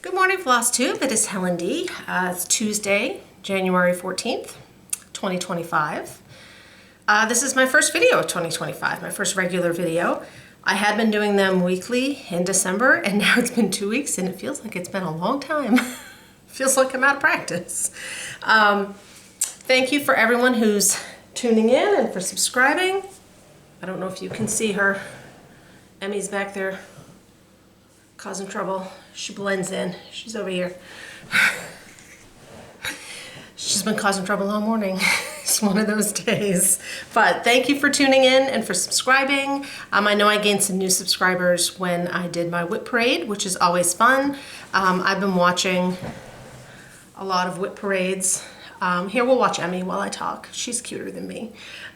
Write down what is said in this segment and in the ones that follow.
Good morning, Flosstube. It is Helen D. It's Tuesday, January 14th, 2025. This is my first video of 2025, my first regular video. I had been doing them weekly in December, and now it's been 2 weeks, and it feels like it's been a long time. Feels like I'm out of practice. Thank you for everyone who's tuning in and for subscribing. I don't know if you can see her. Emmy's back there causing trouble. She blends in. She's over here. She's been causing trouble all morning. It's one of those days. But thank you for tuning in and for subscribing. I know I gained some new subscribers when I did my whip parade, which is always fun. I've been watching a lot of whip parades. Here, we'll watch Emmy while I talk. She's cuter than me.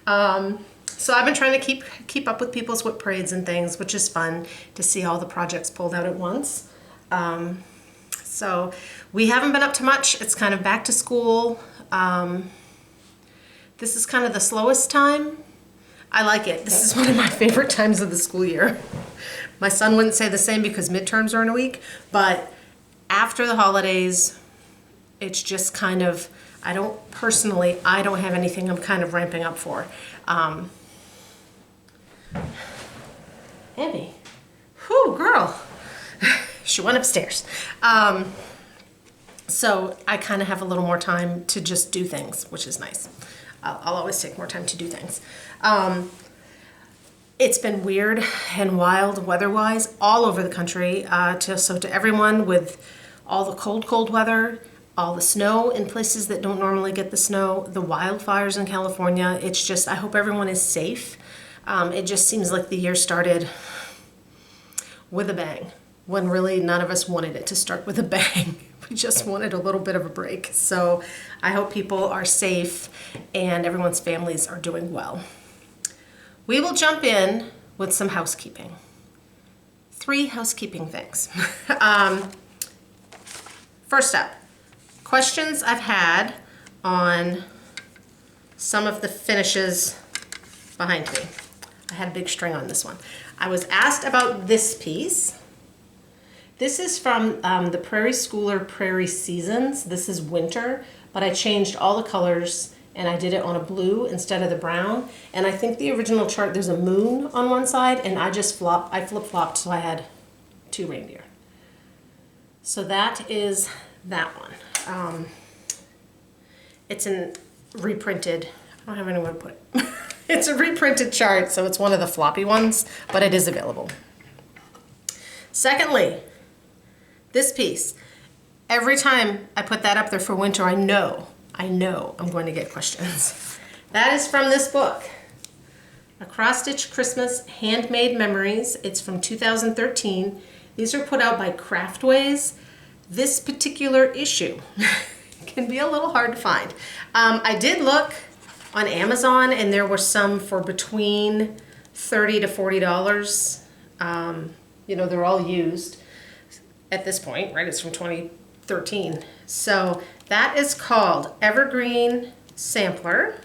So I've been trying to keep up with people's whip parades and things, which is fun to see all the projects pulled out at once. So we haven't been up to much. It's kind of back to school. This is kind of the slowest time. I like it. This is one of my favorite times of the school year. My son wouldn't say the same because midterms are in a week, but after the holidays, it's just kind of, I don't have anything I'm kind of ramping up for. Abby, whew, girl. She went upstairs. So I kind of have a little more time to just do things, which is nice. I'll always take more time to do things. It's been weird and wild weather-wise all over the country. So to everyone with all the cold weather, all the snow in places that don't normally get the snow, the wildfires in California, it's just, I hope everyone is safe. It just seems like the year started with a bang, when really none of us wanted it to start with a bang. We just wanted a little bit of a break. So I hope people are safe and everyone's families are doing well. We will jump in with some housekeeping. 3 housekeeping things. First up, questions I've had on some of the finishes behind me. I had a big string on this one. I was asked about this piece. This is from the Prairie Schooler Prairie Seasons. This is winter, but I changed all the colors and I did it on a blue instead of the brown. And I think the original chart, there's a moon on one side, and I flip-flopped, so I had 2 reindeer. So that is that one. It's a reprinted, I don't have anywhere to put it. It's a reprinted chart, so it's one of the floppy ones, but it is available. Secondly, this piece. Every time I put that up there for winter, I know I'm going to get questions. That is from this book, A Cross-Stitch Christmas Handmade Memories. It's from 2013. These are put out by Craftways. This particular issue can be a little hard to find. I did look on Amazon, and there were some for between $30 to $40. You know, they're all used at this point, right? It's from 2013. So that is called Evergreen Sampler,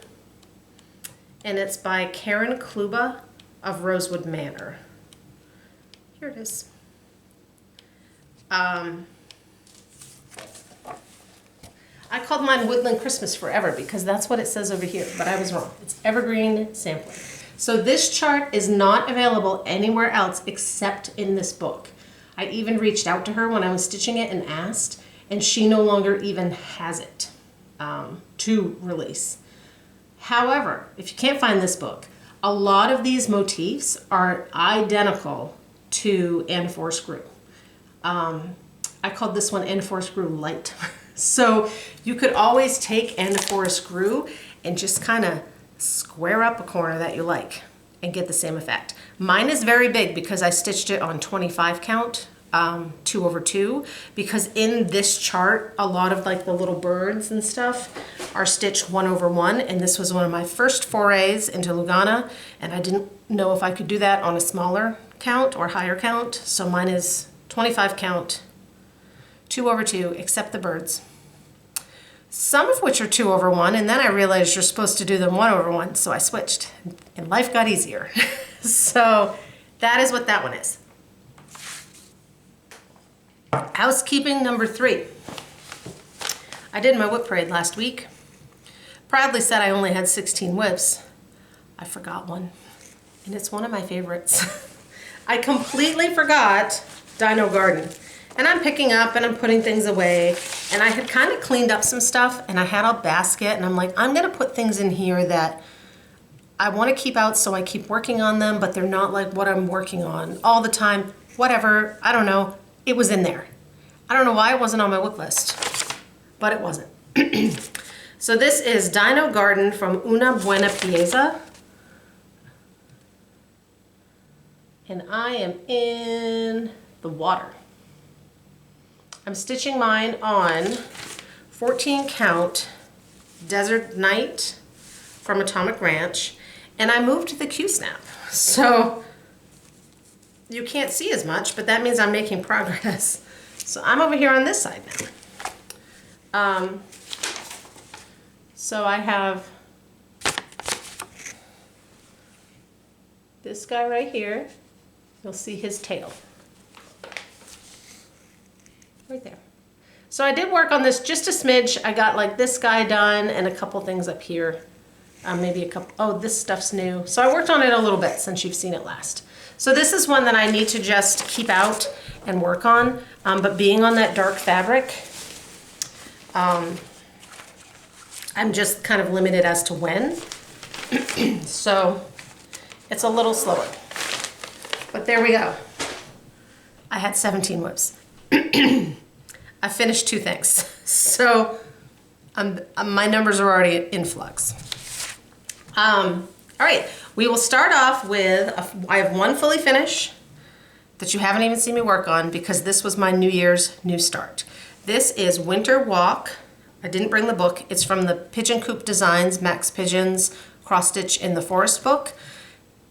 and it's by Karen Kluba of Rosewood Manor. Here it is. I called mine Woodland Christmas Forever because that's what it says over here, but I was wrong. It's Evergreen Sampler. So this chart is not available anywhere else except in this book. I even reached out to her when I was stitching it and asked, and she no longer even has it to release. However, if you can't find this book, a lot of these motifs are identical to And For Screw. I called this one And For Screw Light. So you could always take And For Screw and just kind of square up a corner that you like and get the same effect. Mine is very big because I stitched it on 25 count, 2/2, because in this chart, a lot of like the little birds and stuff are stitched 1/1, and this was one of my first forays into Lugana, and I didn't know if I could do that on a smaller count or higher count, so mine is 25 count, 2/2, except the birds. Some of which are 2/1, and then I realized you're supposed to do them 1/1, so I switched, and life got easier. So that is what that one is. Housekeeping number 3. I did my whip parade last week. Proudly said I only had 16 whips. I forgot one, and it's one of my favorites. I completely forgot Dino Garden. And I'm picking up and I'm putting things away, and I had kind of cleaned up some stuff, and I had a basket, and I'm like, I'm gonna put things in here that I want to keep out, so I keep working on them, but they're not like what I'm working on all the time. Whatever, I don't know. It was in there. I don't know why it wasn't on my whip list, but it wasn't. So this is Dino Garden from Una Buena Pieza. And I am in the water. I'm stitching mine on 14 count Desert Night from Atomic Ranch, and I moved the Q-snap. So you can't see as much, but that means I'm making progress. So I'm over here on this side now. So I have this guy right here. You'll see his tail. Right there. So I did work on this just a smidge. I got like this guy done and a couple things up here. Maybe a couple, oh, this stuff's new. So I worked on it a little bit since you've seen it last. So this is one that I need to just keep out and work on. But being on that dark fabric, I'm just kind of limited as to when. So it's a little slower. But there we go. I had 17 whips. I finished 2 things. So my numbers are already in flux. All right, we will start off with, I have one fully finish that you haven't even seen me work on because this was my New Year's new start. This is Winter Walk. I didn't bring the book. It's from the Pigeon Coop Designs, Max Pigeons, Cross Stitch in the Forest book.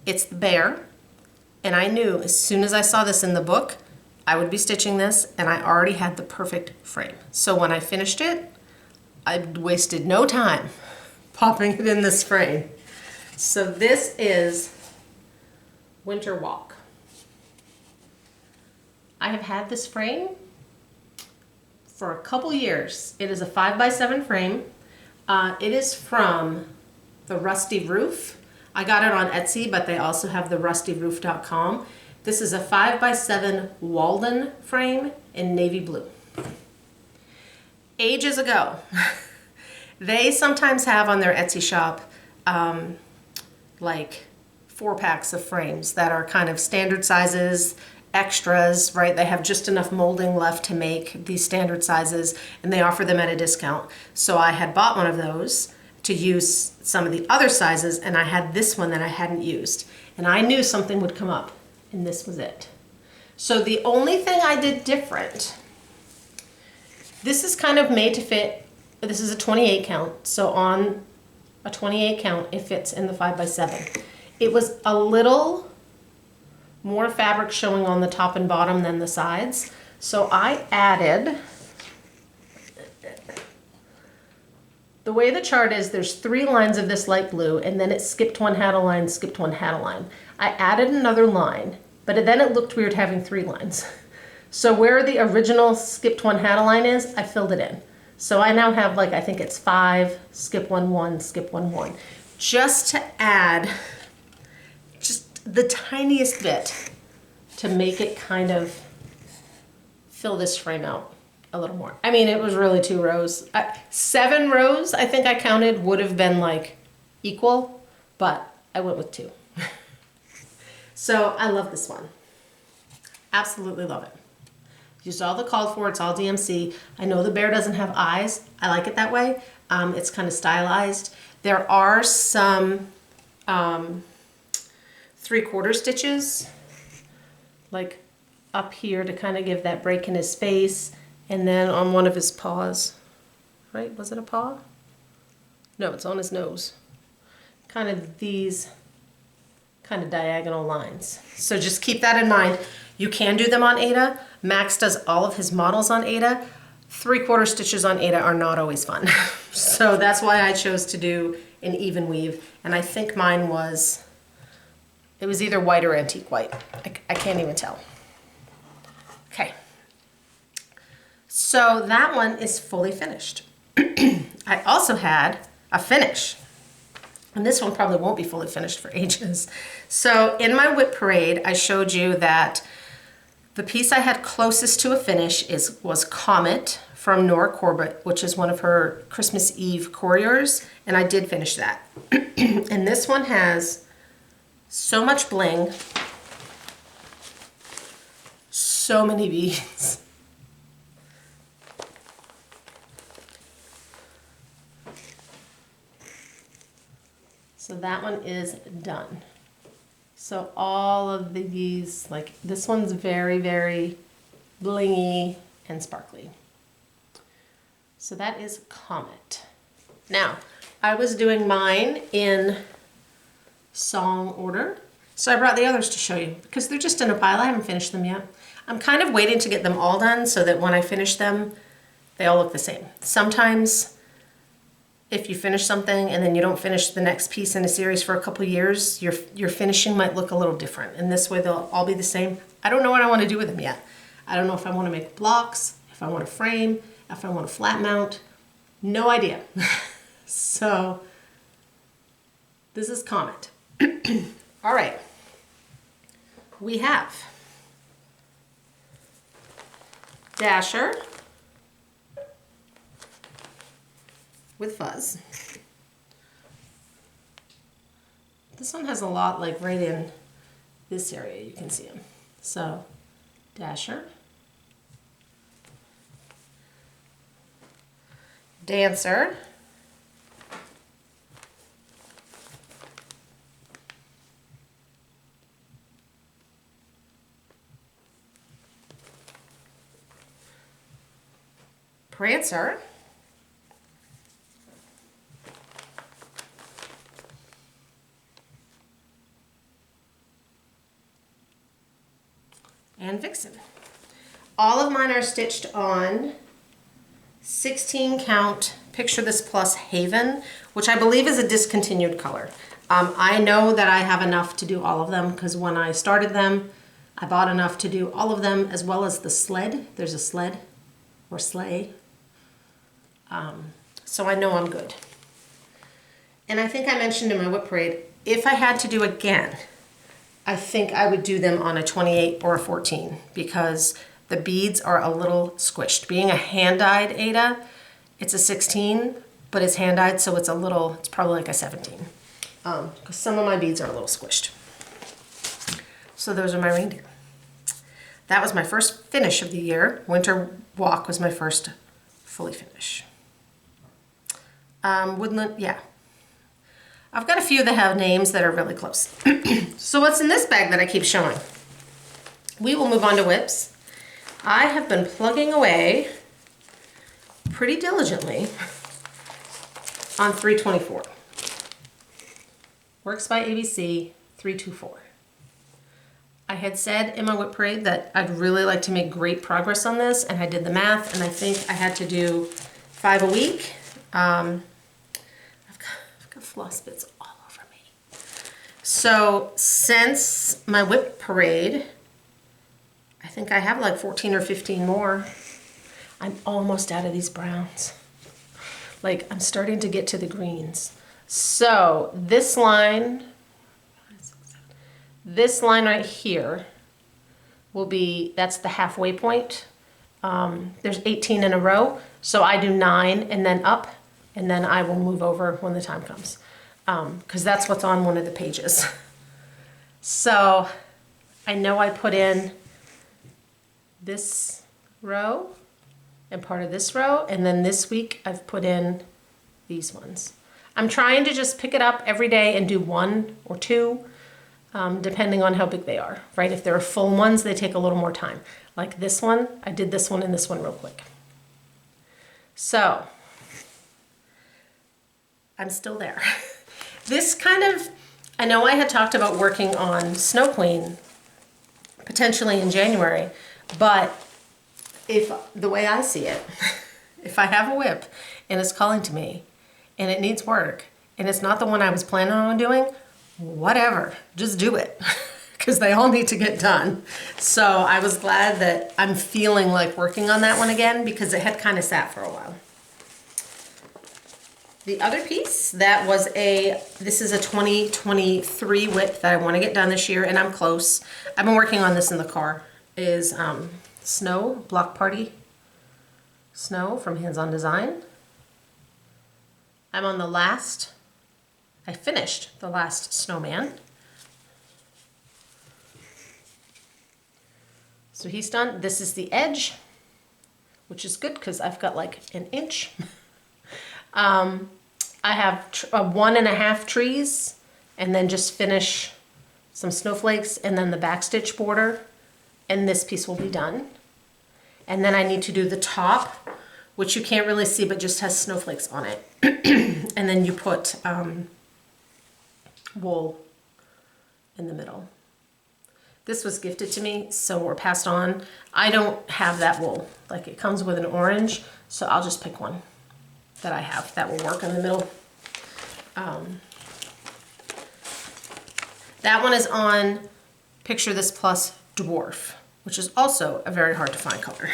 It's the bear. And I knew as soon as I saw this in the book, I would be stitching this, and I already had the perfect frame. So when I finished it, I wasted no time popping it in this frame. So this is Winter Walk. I have had this frame for a couple years. It is a 5x7 frame. It is from the Rusty Roof. I got it on Etsy, but they also have the rustyroof.com. This is a 5x7 Walden frame in navy blue. Ages ago, they sometimes have on their Etsy shop like 4-packs of frames that are kind of standard sizes, extras, right? They have just enough molding left to make these standard sizes, and they offer them at a discount. So I had bought one of those to use some of the other sizes, and I had this one that I hadn't used. And I knew something would come up, and this was it. So the only thing I did different, this is kind of made to fit, this is a 28 count, so on a 28 count, it fits in the 5x7. It was a little more fabric showing on the top and bottom than the sides, so I added, the way the chart is, there's 3 lines of this light blue, and then it skipped one, had a line, skipped one, had a line. I added another line, but then it looked weird having 3 lines. So where the original skipped one, had a line is, I filled it in. So I now have like, I think it's 5, skip 1, 1, skip 1, 1. Just to add just the tiniest bit to make it kind of fill this frame out a little more. I mean, it was really 2 rows. 7 rows, I think I counted, would have been like equal, but I went with 2. So I love this one. Absolutely love it. Used all the called for, it's all DMC. I know the bear doesn't have eyes. I like it that way. It's kind of stylized. There are some 3/4 stitches, like up here to kind of give that break in his face, and then on one of his paws, right? Was it a paw? No, it's on his nose. Kind of these kind of diagonal lines. So just keep that in mind. You can do them on Aida. Max does all of his models on Aida. 3/4 stitches on Aida are not always fun. So that's why I chose to do an even weave. And I think mine was, it was either white or antique white. I can't even tell. Okay. So that one is fully finished. I also had a finish. And this one probably won't be fully finished for ages. So in my whip parade, I showed you that the piece I had closest to a finish was Comet from Nora Corbett, which is one of her Christmas Eve couriers, and I did finish that. And this one has so much bling, so many beads. So that one is done. So all of these, like this one's very, very blingy and sparkly. So that is Comet. Now, I was doing mine in song order. So I brought the others to show you because they're just in a pile. I haven't finished them yet. I'm kind of waiting to get them all done so that when I finish them, they all look the same. Sometimes if you finish something and then you don't finish the next piece in a series for a couple years, your finishing might look a little different. And this way they'll all be the same. I don't know what I want to do with them yet. I don't know if I want to make blocks, if I want to frame, if I want to flat mount. No idea. So this is Comet. All right. We have Dasher with fuzz. This one has a lot like right in this area, you can see him. So Dasher, Dancer, Prancer, and Vixen. All of mine are stitched on 16 count Picture This Plus Haven, which I believe is a discontinued color. I know that I have enough to do all of them because when I started them, I bought enough to do all of them as well as the sled. There's a sled or sleigh. So I know I'm good. And I think I mentioned in my whip parade, if I had to do again, I think I would do them on a 28 or a 14 because the beads are a little squished. Being a hand-dyed Ada, it's a 16, but it's hand-dyed, so it's probably like a 17. Because some of my beads are a little squished. So those are my reindeer. That was my first finish of the year. Winter Walk was my first fully finish. Woodland, yeah. I've got a few that have names that are really close. So what's in this bag that I keep showing? We will move on to whips. I have been plugging away pretty diligently on 324. Works by ABC 324. I had said in my whip parade that I'd really like to make great progress on this, and I did the math, and I think I had to do 5 a week. I've got floss bits all over me. So since my whip parade, I think I have like 14 or 15 more. I'm almost out of these browns. Like I'm starting to get to the greens. So this line right here will be, that's the halfway point. There's 18 in a row. So I do 9 and then up, and then I will move over when the time comes. Because that's what's on one of the pages. So I know I put in this row and part of this row, and then this week I've put in these ones. I'm trying to just pick it up every day and do 1 or 2, depending on how big they are, right? If they're full ones, they take a little more time. Like this one, I did this one and this one real quick. So I'm still there. This kind of, I know I had talked about working on Snow Queen potentially in January, but if the way I see it, if I have a whip and it's calling to me and it needs work and it's not the one I was planning on doing, whatever, just do it. because they all need to get done. So I was glad that I'm feeling like working on that one again because it had kind of sat for a while. The other piece that was this is a 2023 whip that I want to get done this year, and I'm close. I've been working on this in the car, is Snow Block Party Snow from Hands On Design. I'm on the last, I finished the last snowman. So he's done. This is the edge, which is good because I've got like an inch. I have 1.5 trees and then just finish some snowflakes and then the backstitch border, and this piece will be done. And then I need to do the top, which you can't really see but just has snowflakes on it. And then you put wool in the middle. This was gifted to me, so we're passed on. I don't have that wool. Like, it comes with an orange, so I'll just pick one that I have that will work in the middle. That one is on Picture This Plus Dwarf, which is also a very hard to find color.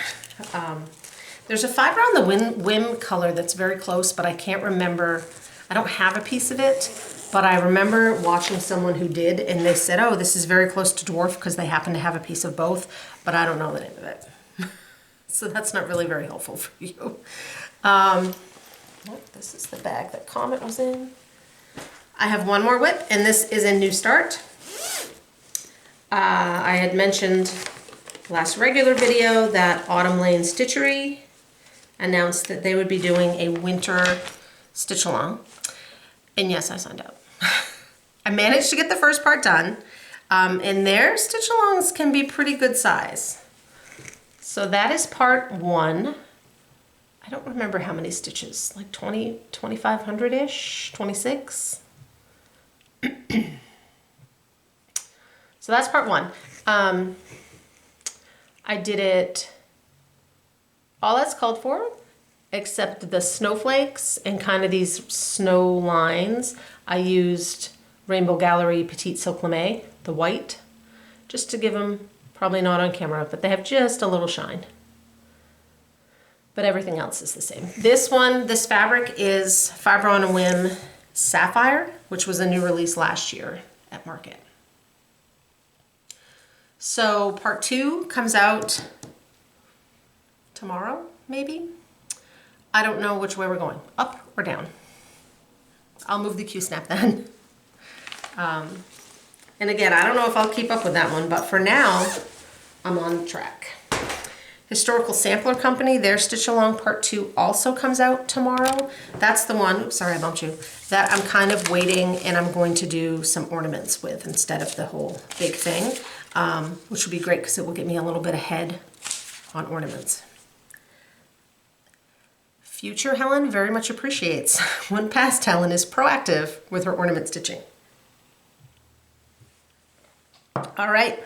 There's a fiber on the Whim color that's very close, but I can't remember. I don't have a piece of it, but I remember watching someone who did, and they said, oh, this is very close to Dwarf because they happen to have a piece of both, but I don't know the name of it. So that's not really very helpful for you. This is the bag that Comet was in. I have one more whip, and this is a New Start. I had mentioned last regular video that Autumn Lane Stitchery announced that they would be doing a winter stitch along. And yes, I signed up. I managed to get the first part done, and their stitch alongs can be pretty good size. So that is part 1. I don't remember how many stitches, like 2,500-ish, 26. So that's part 1. I did it all that's called for, except the snowflakes and kind of these snow lines. I used Rainbow Gallery Petite Silk Lame, the white, just to give them, probably not on camera, but they have just a little shine. But everything else is the same. This fabric is Fiber on a Whim Sapphire, which was a new release last year at Market. So part 2 comes out tomorrow, maybe? I don't know which way we're going, up or down. I'll move the Q-snap then. And again, I don't know if I'll keep up with that one, but for now, I'm on track. Historical Sampler Company, their Stitch Along Part 2 also comes out tomorrow. That's the one, oops, sorry I bumped you, that I'm kind of waiting and I'm going to do some ornaments with instead of the whole big thing, which will be great because it will get me a little bit ahead on ornaments. Future Helen very much appreciates when past Helen is proactive with her ornament stitching. All right,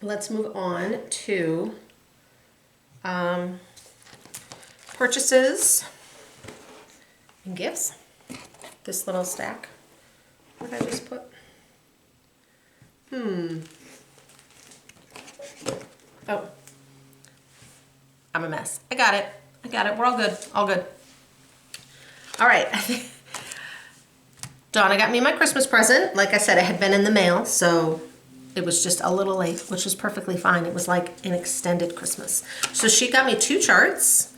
let's move on to purchases and gifts. This little stack. What did I just put? Oh, I'm a mess. I got it. We're all good. All good. All right. Donna got me my Christmas present. Like I said, it had been in the mail, so it was just a little late, which was perfectly fine. It was like an extended Christmas. So she got me 2 charts,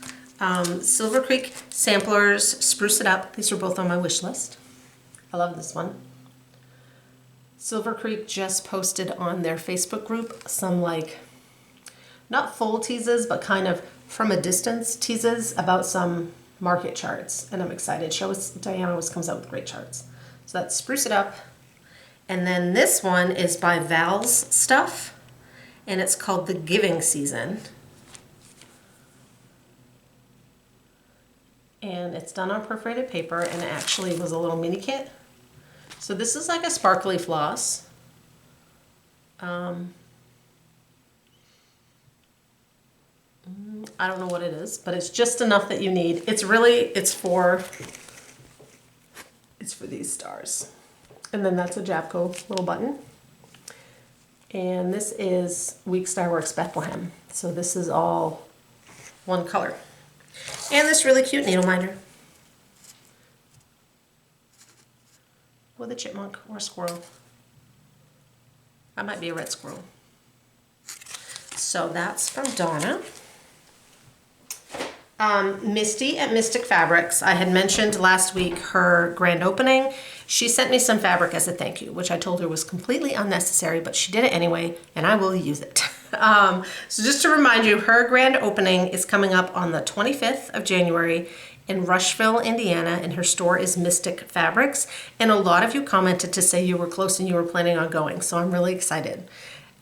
Silver Creek Samplers, Spruce It Up. These are both on my wish list. I love this one. Silver Creek just posted on their Facebook group some like, not full teases, but kind of from a distance teases about some market charts. And I'm excited. Diana always comes out with great charts. So that's Spruce It Up. And then this one is by Val's Stuff, and it's called The Giving Season. And it's done on perforated paper, and it actually was a little mini kit. So this is like a sparkly floss. I don't know what it is, but it's just enough that you need. It's for these stars. And then that's a Jabco little button. And this is Week Star Works Bethlehem. So this is all one color. And this really cute needle minder with a chipmunk or a squirrel. That might be a red squirrel. So that's from Donna. Misty at Mystic Fabrics. I had mentioned last week her grand opening. She sent me some fabric as a thank you, which I told her was completely unnecessary, but she did it anyway, and I will use it. So just to remind you, her grand opening is coming up on the 25th of January in Rushville, Indiana, and her store is Mystic Fabrics. And a lot of you commented to say you were close and you were planning on going, so I'm really excited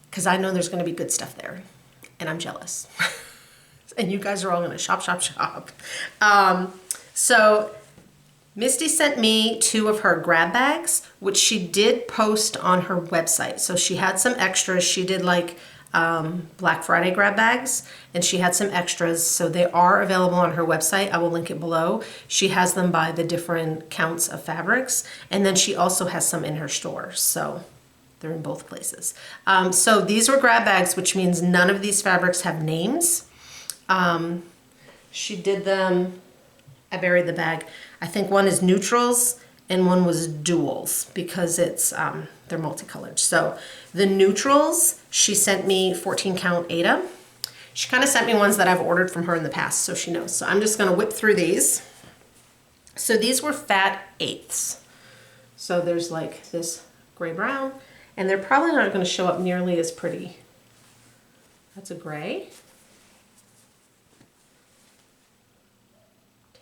because I know there's going to be good stuff there, and I'm jealous. And you guys are all gonna shop, shop, shop. So Misty sent me 2 of her grab bags, which she did post on her website. So she had some extras. She did like Black Friday grab bags, and she had some extras. So they are available on her website. I will link it below. She has them by the different counts of fabrics. And then she also has some in her store. So they're in both places. So these were grab bags, which means none of these fabrics have names. She did them, I buried the bag. I think one is neutrals and one was duals because it's, they're multicolored. So the neutrals, she sent me 14 count Aida. She kind of sent me ones that I've ordered from her in the past, so she knows. So I'm just gonna whip through these. So these were fat 8ths. So there's like this gray brown, and they're probably not gonna show up nearly as pretty. That's a gray.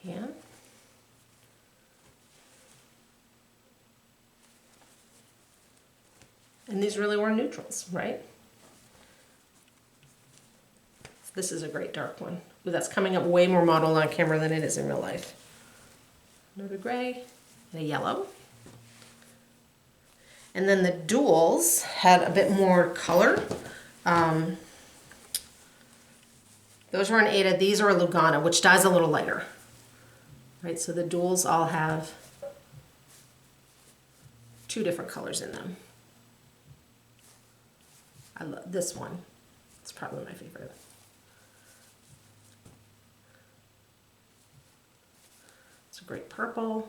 Tan. And these really were neutrals, right? This is a great dark one. Ooh, that's coming up way more modeled on camera than it is in real life. Another gray and a yellow. And then the duals had a bit more color. Those were an Aida. These are a Lugana, which dyes a little lighter. Right, so the duals all have 2 different colors in them. I love this one. It's probably my favorite. It's a great purple.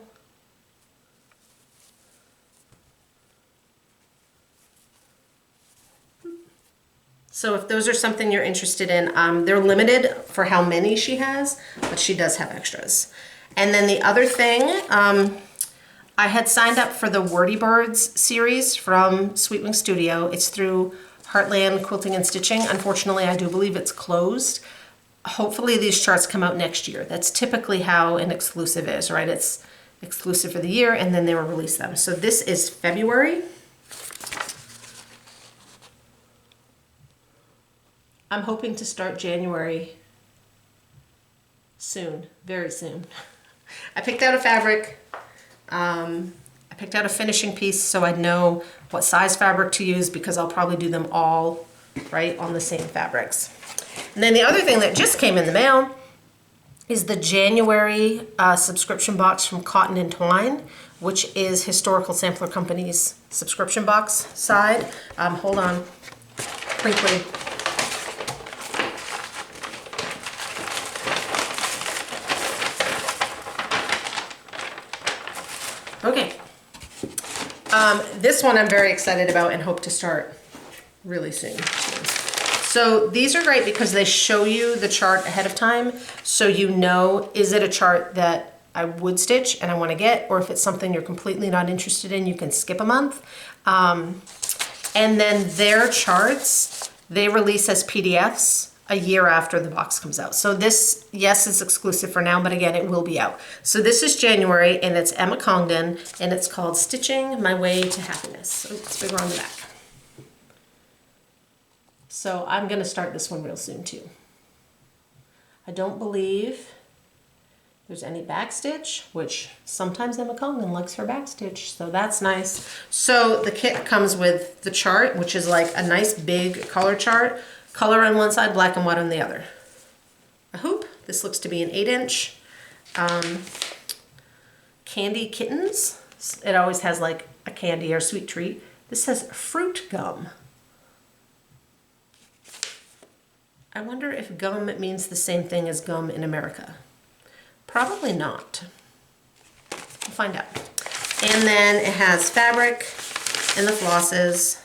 So if those are something you're interested in, they're limited for how many she has, but she does have extras. And then the other thing, I had signed up for the Wordy Birds series from Sweet Wing Studio. It's through Heartland Quilting and Stitching. Unfortunately, I do believe it's closed. Hopefully these charts come out next year. That's typically how an exclusive is, right? It's exclusive for the year and then they will release them. So this is February. I'm hoping to start January soon, very soon. I picked out a fabric. I picked out a finishing piece so I'd know what size fabric to use because I'll probably do them all right on the same fabrics. And then the other thing that just came in the mail is the January subscription box from Cotton and Twine, which is Historical Sampler Company's subscription box side. Hold on, quickly. Okay, this one I'm very excited about and hope to start really soon. So these are great because they show you the chart ahead of time so you know, is it a chart that I would stitch and I want to get, or if it's something you're completely not interested in, you can skip a month. And then their charts, they release as PDFs a year after the box comes out. So this, yes, is exclusive for now, but again, it will be out. So this is January and it's Emma Congdon and it's called Stitching My Way to Happiness. Oh, it's bigger on the back. So I'm gonna start this one real soon too. I don't believe there's any backstitch, which sometimes Emma Congdon likes her backstitch, so that's nice. So the kit comes with the chart, which is like a nice big color chart. Color on one side, black and white on the other. A hoop, this looks to be an 8-inch. Candy Kittens, it always has like a candy or sweet treat. This says fruit gum. I wonder if gum means the same thing as gum in America. Probably not. We'll find out. And then it has fabric and the flosses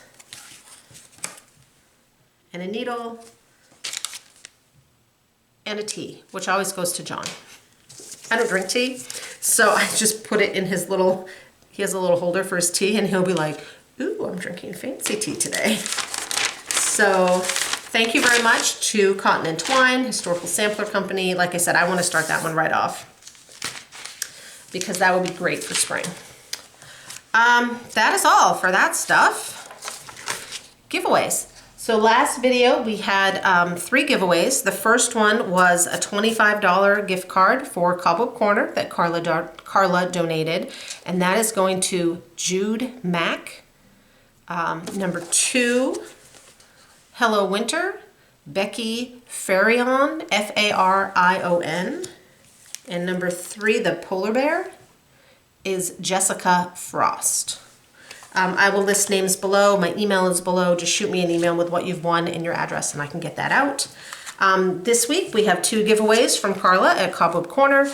and a needle and a tea, which always goes to John. I don't drink tea, so I just put it in his little, he has a little holder for his tea, and he'll be like, ooh, I'm drinking fancy tea today. So thank you very much to Cotton and Twine, Historical Sampler Company. Like I said, I want to start that one right off because that would be great for spring. That is all for that stuff. Giveaways. So last video we had 3 giveaways. The first one was a $25 gift card for Cobweb Corner that Carla donated, and that is going to Jude Mack. Number 2, Hello Winter, Becky Farion, F-A-R-I-O-N. And number 3, the polar bear, is Jessica Frost. I will list names below. My email is below. Just shoot me an email with what you've won and your address and I can get that out. This week we have 2 giveaways from Carla at Cobweb Corner.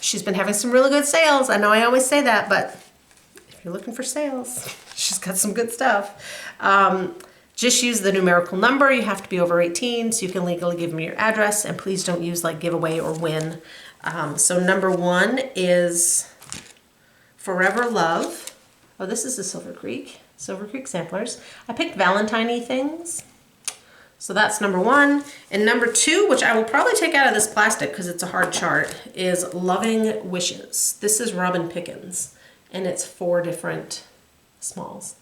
She's been having some really good sales. I know I always say that, but if you're looking for sales, she's got some good stuff. Just use the numerical number. You have to be over 18 so you can legally give me your address, and please don't use like giveaway or win. So number 1 is Forever Love. Oh, this is the Silver Creek samplers. I picked Valentine-y things. So that's number 1. And number 2, which I will probably take out of this plastic because it's a hard chart, is Loving Wishes. This is Robin Pickens, and it's 4 different smalls.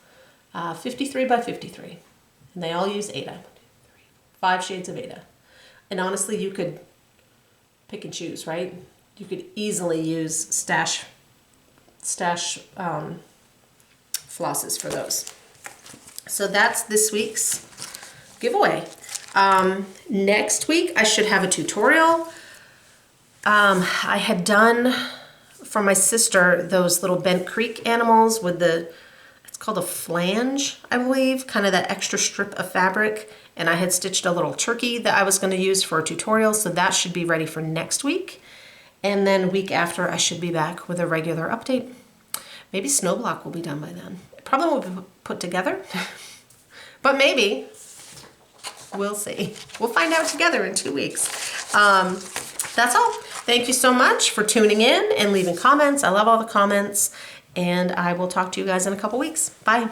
53 by 53. And they all use Ada. 5 shades of Ada. And honestly, you could pick and choose, right? You could easily use stash flosses for those. So that's this week's giveaway. Next week I should have a tutorial. I had done for my sister those little Bent Creek animals with the, it's called a flange, I believe, kind of that extra strip of fabric, and I had stitched a little turkey that I was going to use for a tutorial, so that should be ready for next week. And then week after I should be back with a regular update. Maybe Snowblock will be done by then. It probably won't be put together, but maybe. We'll see. We'll find out together in 2 weeks. That's all. Thank you so much for tuning in and leaving comments. I love all the comments, and I will talk to you guys in a couple weeks. Bye.